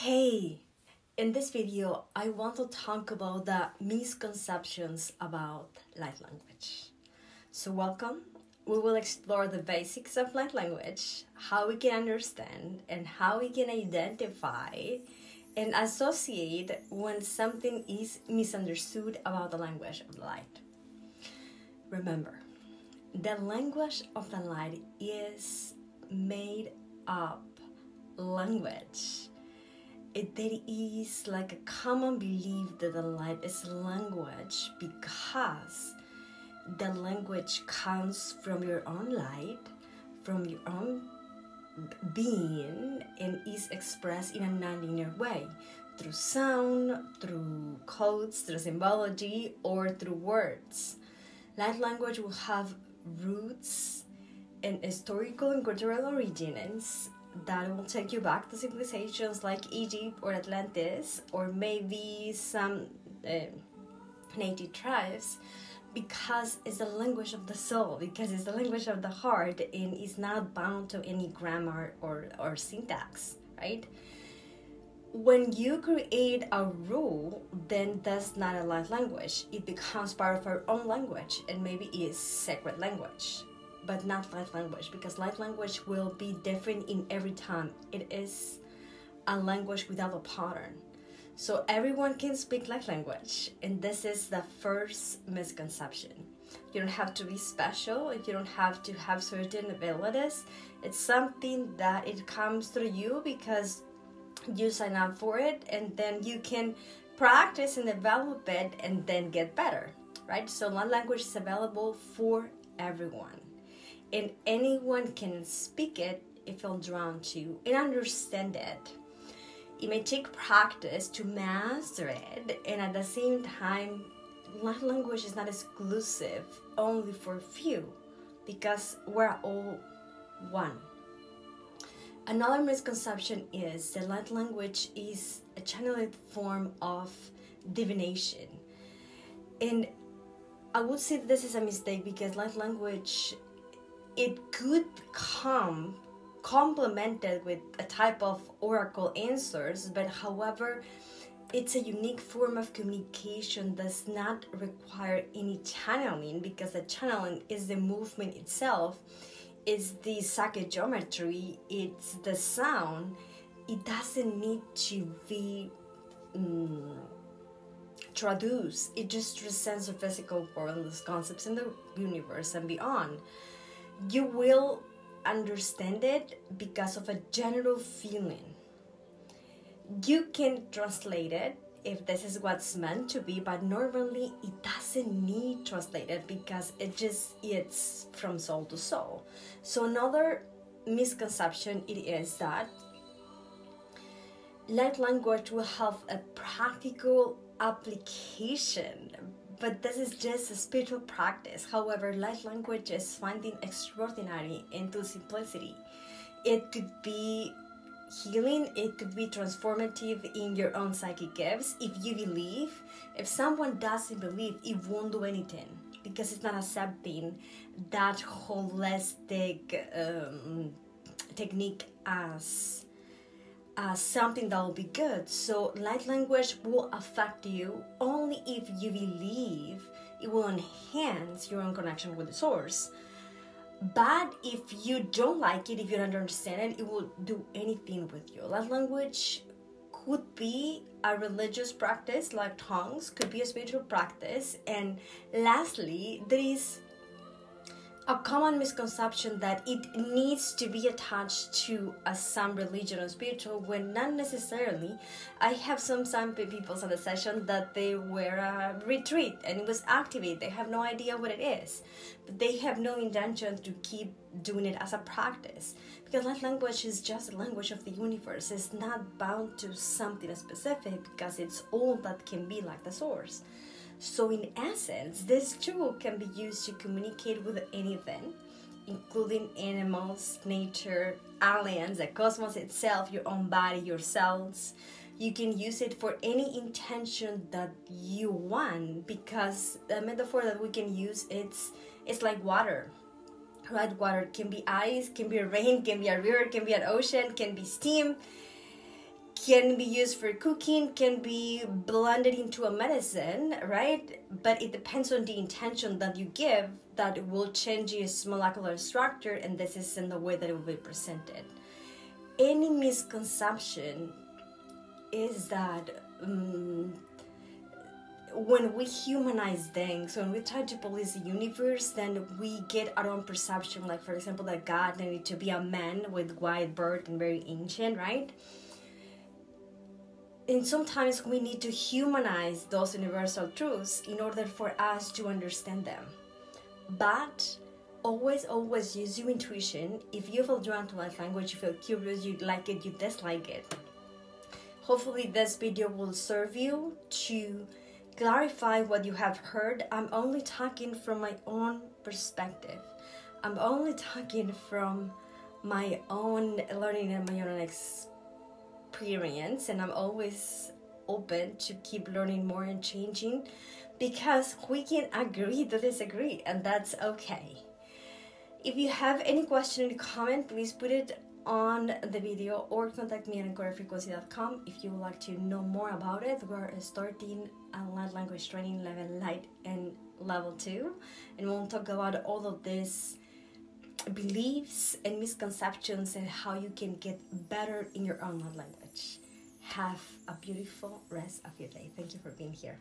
Hey, in this video, I want to talk about the misconceptions about light language. So welcome. We will explore the basics of light language, how we can understand and how we can identify and associate when something is misunderstood about the language of the light. Remember, the language of the light is made up language. There is like a common belief that the light is language because the language comes from your own light, from your own being, and is expressed in a non-linear way through sound, through codes, through symbology, or through words. Light language will have roots and historical and cultural origins that will take you back to civilizations like Egypt or Atlantis, or maybe some native tribes, because it's the language of the soul, because it's the language of the heart, and it's not bound to any grammar or syntax, right? When you create a rule, then that's not a light language. It becomes part of our own language, and maybe it is sacred language, but not light language, because light language will be different in every time. It is a language without a pattern. So everyone can speak light language, and this is the first misconception. You don't have to be special, you don't have to have certain abilities. It's something that it comes through you because you sign up for it, and then you can practice and develop it and then get better, right? So light language is available for everyone, and anyone can speak it if feel drawn to and understand it. It may take practice to master it, and at the same time, light language is not exclusive only for few, because we're all one. Another misconception is that light language is a channeled form of divination. And I would say this is a mistake, because light language, it could come complemented with a type of oracle answers, but however, it's a unique form of communication, does not require any channeling, because the channeling is the movement itself, it's the psychic geometry, it's the sound. It doesn't need to be traduced. It just transcends the physical world, those concepts in the universe and beyond. You will understand it because of a general feeling. You can translate it if this is what's meant to be, but normally it doesn't need translated because it's from soul to soul. So another misconception it is that light language will have a practical application, but this is just a spiritual practice. However, light language is finding extraordinary into simplicity. It could be healing, it could be transformative in your own psychic gifts. If you believe, if someone doesn't believe, it won't do anything, because it's not accepting that holistic technique as something that will be good. So light language will affect you only if you believe. It will enhance your own connection with the source. But if you don't like it, if you don't understand it, it will do anything with you. Light language could be a religious practice like tongues, could be a spiritual practice. And lastly, there is a common misconception that it needs to be attached to some religion or spiritual, when not necessarily. I have some people on the session that they were a retreat and it was aCtivate. They have no idea what it is, but they have no intention to keep doing it as a practice, because light language is just a language of the universe. It's not bound to something specific, because it's all that can be like the source. So in essence, this tool can be used to communicate with anything, including animals, nature, aliens, the cosmos itself, your own body, your cells. You can use it for any intention that you want, because the metaphor that we can use, it's like water. Right? Water can be ice, can be rain, can be a river, can be an ocean, can be steam, can be used for cooking, can be blended into a medicine, right? But it depends on the intention that you give that will change its molecular structure, and this is in the way that it will be presented. Any misconception is that when we humanize things, when we try to police the universe, then we get our own perception. Like, for example, that God needed to be a man with white beard and very ancient, right? And sometimes we need to humanize those universal truths in order for us to understand them. But always use your intuition. If you feel drawn to light language, you feel curious, you like it, you dislike it. Hopefully this video will serve you to clarify what you have heard. I'm only talking from my own perspective. I'm only talking from my own learning and my own experience, and I'm always open to keep learning more and changing, because we can agree to disagree, and that's okay. If you have any question in the comment, please put it on the video or contact me at encoded.com if you would like to know more about it. We're starting a light language training level light and level 2, and we'll talk about all of these beliefs and misconceptions and how you can get better in your own light language. Have a beautiful rest of your day. Thank you for being here.